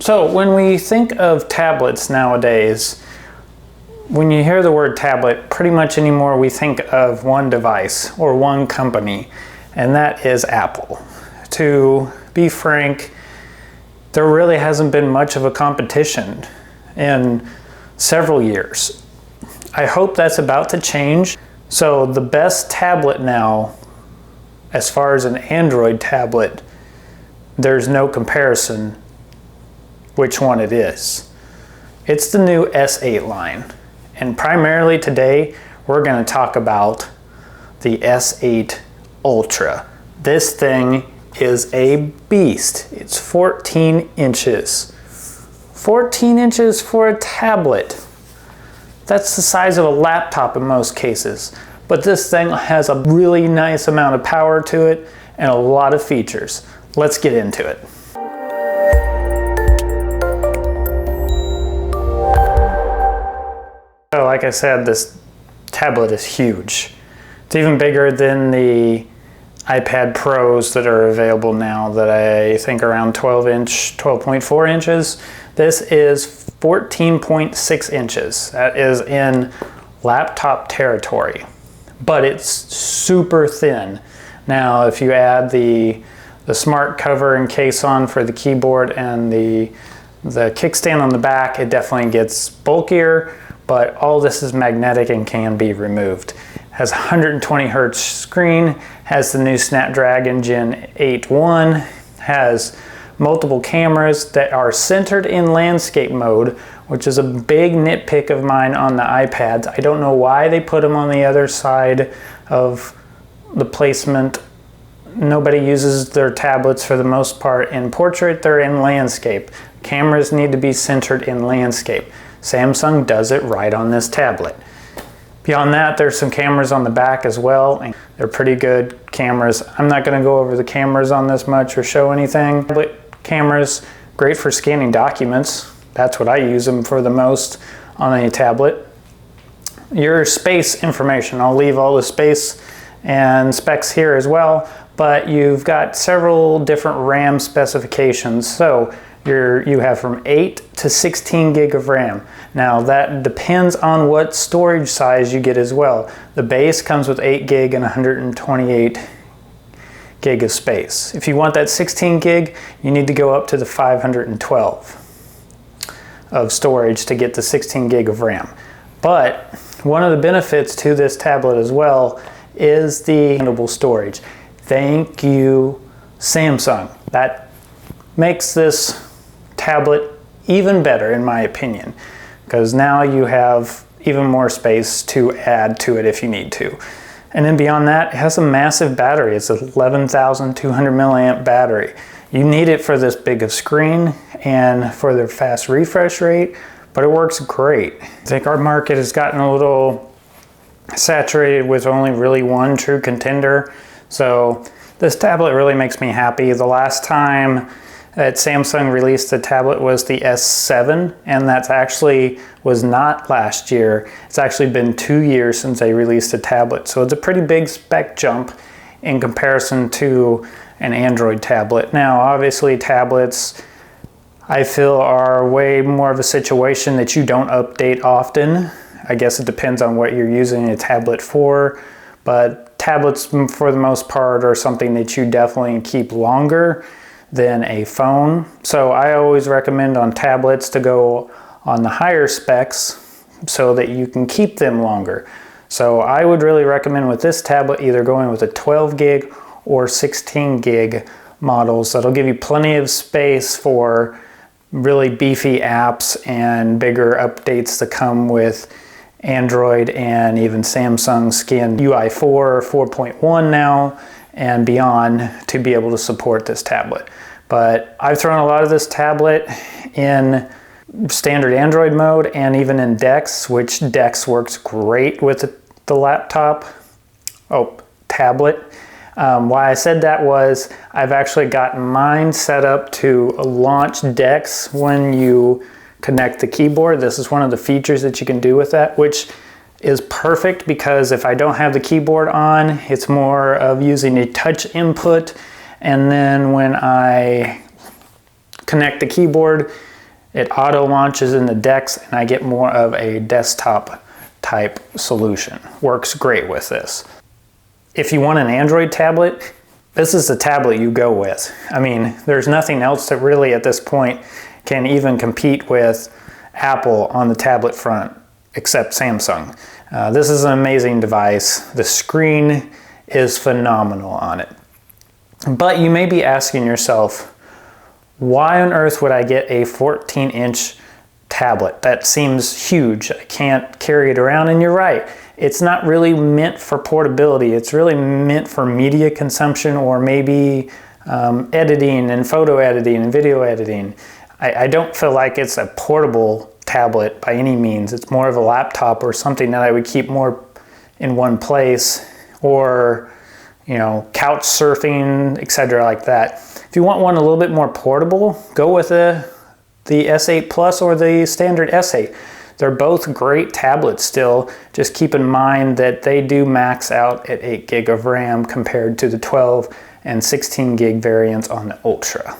So when we think of tablets nowadays, when you hear the word tablet, pretty much anymore we think of one device or one company, and that is Apple. To be frank, there really hasn't been much of a competition in several years. I hope that's about to change. So the best tablet now, as far as an Android tablet, there's no comparison which one it is. It's the new S8 line. And primarily today, we're going to talk about the S8 Ultra. This thing is a beast. It's 14 inches. 14 inches for a tablet. That's the size of a laptop in most cases. But this thing has a really nice amount of power to it and a lot of features. Let's get into it. So like I said, this tablet is huge. It's even bigger than the iPad Pros that are available now that I think around 12.4 inches. This is 14.6 inches. That is in laptop territory, but it's super thin. Now, if you add the smart cover and case on for the keyboard and the kickstand on the back, it definitely gets bulkier, but all this is magnetic and can be removed. Has 120 hertz screen, has the new Snapdragon Gen 8.1, has multiple cameras that are centered in landscape mode, which is a big nitpick of mine on the iPads. I don't know why they put them on the other side of the placement. Nobody uses their tablets for the most part in portrait, they're in landscape. Cameras need to be centered in landscape. Samsung does it right on this tablet. Beyond that, there's some cameras on the back as well, and they're pretty good cameras. I'm not going to go over the cameras on this much or show anything. Tablet cameras, great for scanning documents. That's what I use them for the most on a tablet. Your space information, I'll leave all the space and specs here as well, but you've got several different RAM specifications. So you have from 8 to 16 gig of RAM. Now that depends on what storage size you get as well. The base comes with 8 gig and 128 gig of space. If you want that 16 gig, you need to go up to the 512 of storage to get the 16 gig of RAM. But one of the benefits to this tablet as well is the expandable storage. Thank you, Samsung. That makes this tablet even better in my opinion, because now you have even more space to add to it if you need to. And then beyond that, it has a massive battery. It's an 11,200 milliamp battery. You need it for this big of screen and for the fast refresh rate, but it works great. I think our market has gotten a little saturated with only really one true contender. So this tablet really makes me happy. The last time that Samsung released the tablet was the S7, and that actually was not last year. It's actually been 2 years since they released a tablet. So it's a pretty big spec jump in comparison to an Android tablet. Now, obviously tablets, I feel, are way more of a situation that you don't update often. I guess it depends on what you're using a tablet for, but tablets for the most part are something that you definitely keep longer than a phone. So I always recommend on tablets to go on the higher specs so that you can keep them longer. So I would really recommend with this tablet either going with a 12 gig or 16 gig models. That'll give you plenty of space for really beefy apps and bigger updates to come with Android and even Samsung Skin UI 4 or 4.1 now and beyond to be able to support this tablet. But I've thrown a lot of this tablet in standard Android mode and even in DeX, which DeX works great with the laptop, tablet. Why I said that was I've actually gotten mine set up to launch DeX when you connect the keyboard. This is one of the features that you can do with that, which is perfect because if I don't have the keyboard on, it's more of using a touch input, and then when I connect the keyboard, It auto launches in the DeX, and I get more of a desktop type solution. Works great with this. If you want an Android tablet, this is the tablet you go with. I mean, there's nothing else that really at this point can even compete with Apple on the tablet front except Samsung. This is an amazing device. The screen is phenomenal on it. But you may be asking yourself, why on earth would I get a 14-inch tablet? That seems huge. I can't carry it around, and you're right. It's not really meant for portability. It's really meant for media consumption, or maybe editing and photo editing and video editing. I don't feel like it's a portable tablet by any means. It's more of a laptop or something that I would keep more in one place, or couch surfing, etc. like that. If you want one a little bit more portable, go with the S8 Plus or the standard S8. They're both great tablets still. Just keep in mind that they do max out at 8 gig of RAM compared to the 12 and 16 gig variants on the Ultra.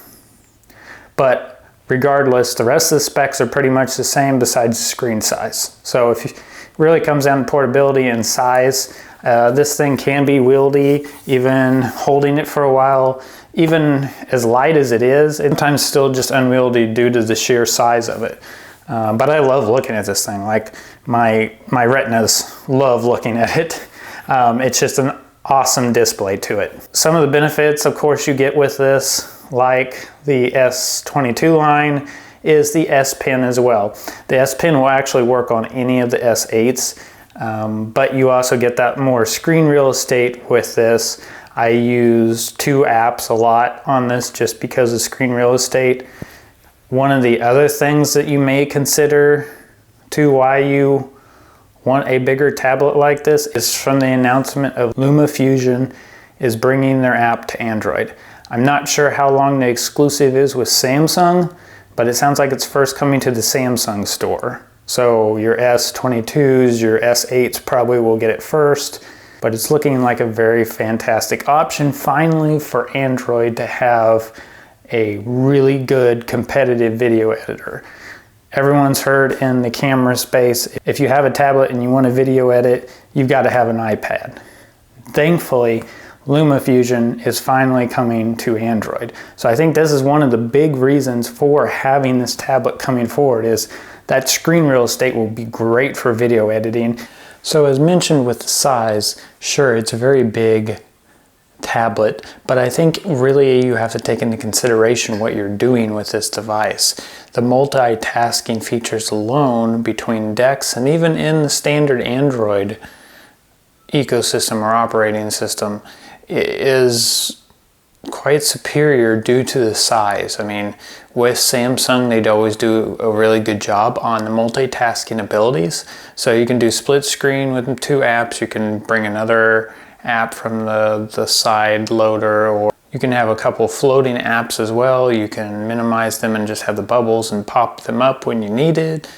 But regardless, the rest of the specs are pretty much the same besides the screen size. So if it really comes down to portability and size, this thing can be wieldy, even holding it for a while. Even as light as it is, it's sometimes still just unwieldy due to the sheer size of it. But I love looking at this thing. Like my retinas love looking at it. It's just an awesome display to it. Some of the benefits, of course, you get with this, like the S22 line, is the S Pen as well. The S Pen will actually work on any of the S8s, but you also get that more screen real estate with this. I use 2 apps a lot on this just because of screen real estate. One of the other things that you may consider to why you want a bigger tablet like this is from the announcement of LumaFusion is bringing their app to Android. I'm not sure how long the exclusive is with Samsung, but it sounds like it's first coming to the Samsung store. So your S22s, your S8s probably will get it first, but it's looking like a very fantastic option finally for Android to have a really good competitive video editor. Everyone's heard in the camera space, if you have a tablet and you want to video edit, you've got to have an iPad. Thankfully, LumaFusion is finally coming to Android. So I think this is one of the big reasons for having this tablet coming forward, is that screen real estate will be great for video editing. So as mentioned with the size, sure, it's a very big tablet, but I think really you have to take into consideration what you're doing with this device. The multitasking features alone between DeX and even in the standard Android ecosystem or operating system is quite superior due to the size. I mean, with Samsung, they'd always do a really good job on the multitasking abilities. So you can do split screen with 2 apps, you can bring another app from the side loader, or you can have a couple floating apps as well. You can minimize them and just have the bubbles and pop them up when you need it.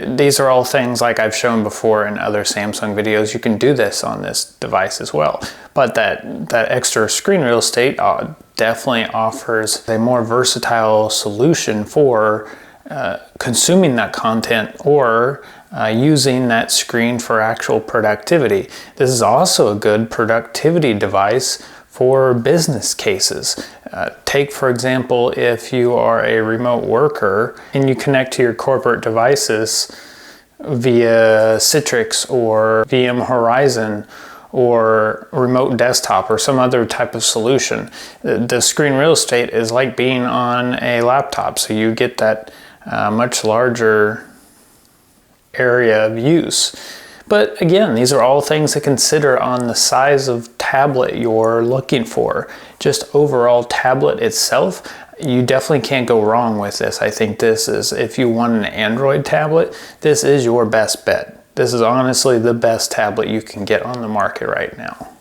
These are all things like I've shown before in other Samsung videos. You can do this on this device as well. But that extra screen real estate definitely offers a more versatile solution for consuming that content or using that screen for actual productivity. This is also a good productivity device for business cases. Take, for example, if you are a remote worker and you connect to your corporate devices via Citrix or VM Horizon or remote desktop or some other type of solution. The screen real estate is like being on a laptop, so you get that much larger area of use. But again, these are all things to consider on the size of tablet you're looking for. Just overall tablet itself, you definitely can't go wrong with this. I think this is, if you want an Android tablet, this is your best bet. This is honestly the best tablet you can get on the market right now.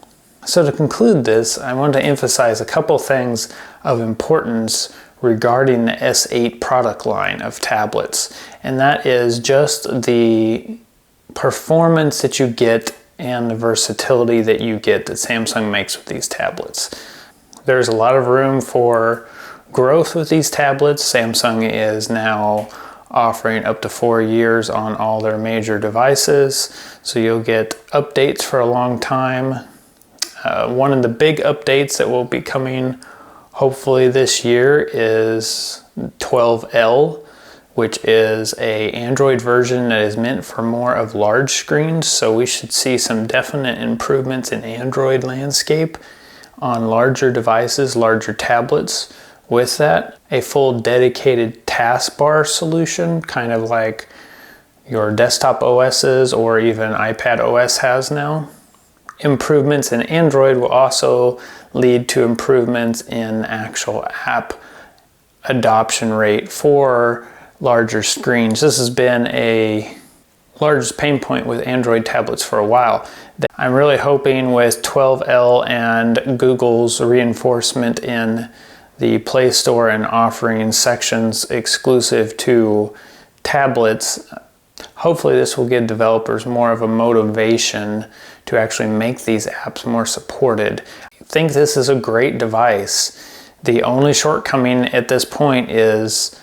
So to conclude this, I want to emphasize a couple things of importance regarding the S8 product line of tablets, and that is just the performance that you get and the versatility that you get that Samsung makes with these tablets. There's a lot of room for growth with these tablets. Samsung is now offering up to 4 years on all their major devices. So you'll get updates for a long time. One of the big updates that will be coming hopefully this year is 12L, which is an Android version that is meant for more of large screens. So we should see some definite improvements in Android landscape on larger devices, larger tablets. With that, a full dedicated taskbar solution, kind of like your desktop OSs or even iPad OS has now. Improvements in Android will also lead to improvements in actual app adoption rate for larger screens. This has been a largest pain point with Android tablets for a while. I'm really hoping with 12L and Google's reinforcement in the Play Store and offering sections exclusive to tablets, hopefully this will give developers more of a motivation to actually make these apps more supported. I think this is a great device. The only shortcoming at this point is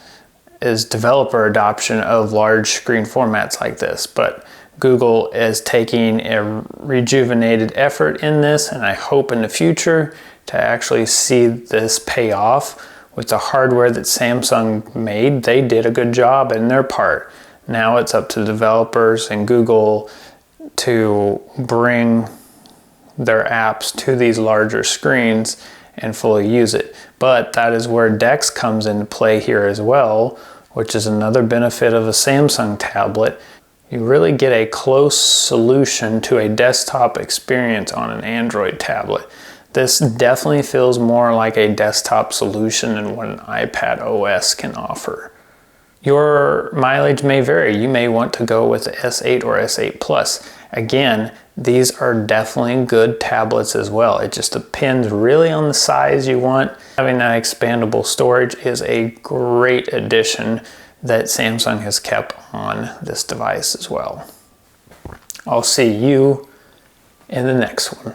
developer adoption of large screen formats like this, but Google is taking a rejuvenated effort in this, and I hope in the future to actually see this pay off with the hardware that Samsung made. They did a good job in their part. Now it's up to developers and Google to bring their apps to these larger screens and fully use it. But that is where DeX comes into play here as well, which is another benefit of a Samsung tablet. You really get a close solution to a desktop experience on an Android tablet. This definitely feels more like a desktop solution than what an iPad OS can offer. Your mileage may vary. You may want to go with the S8 or S8 Plus. Again, these are definitely good tablets as well. It just depends really on the size you want. Having that expandable storage is a great addition that Samsung has kept on this device as well. I'll see you in the next one.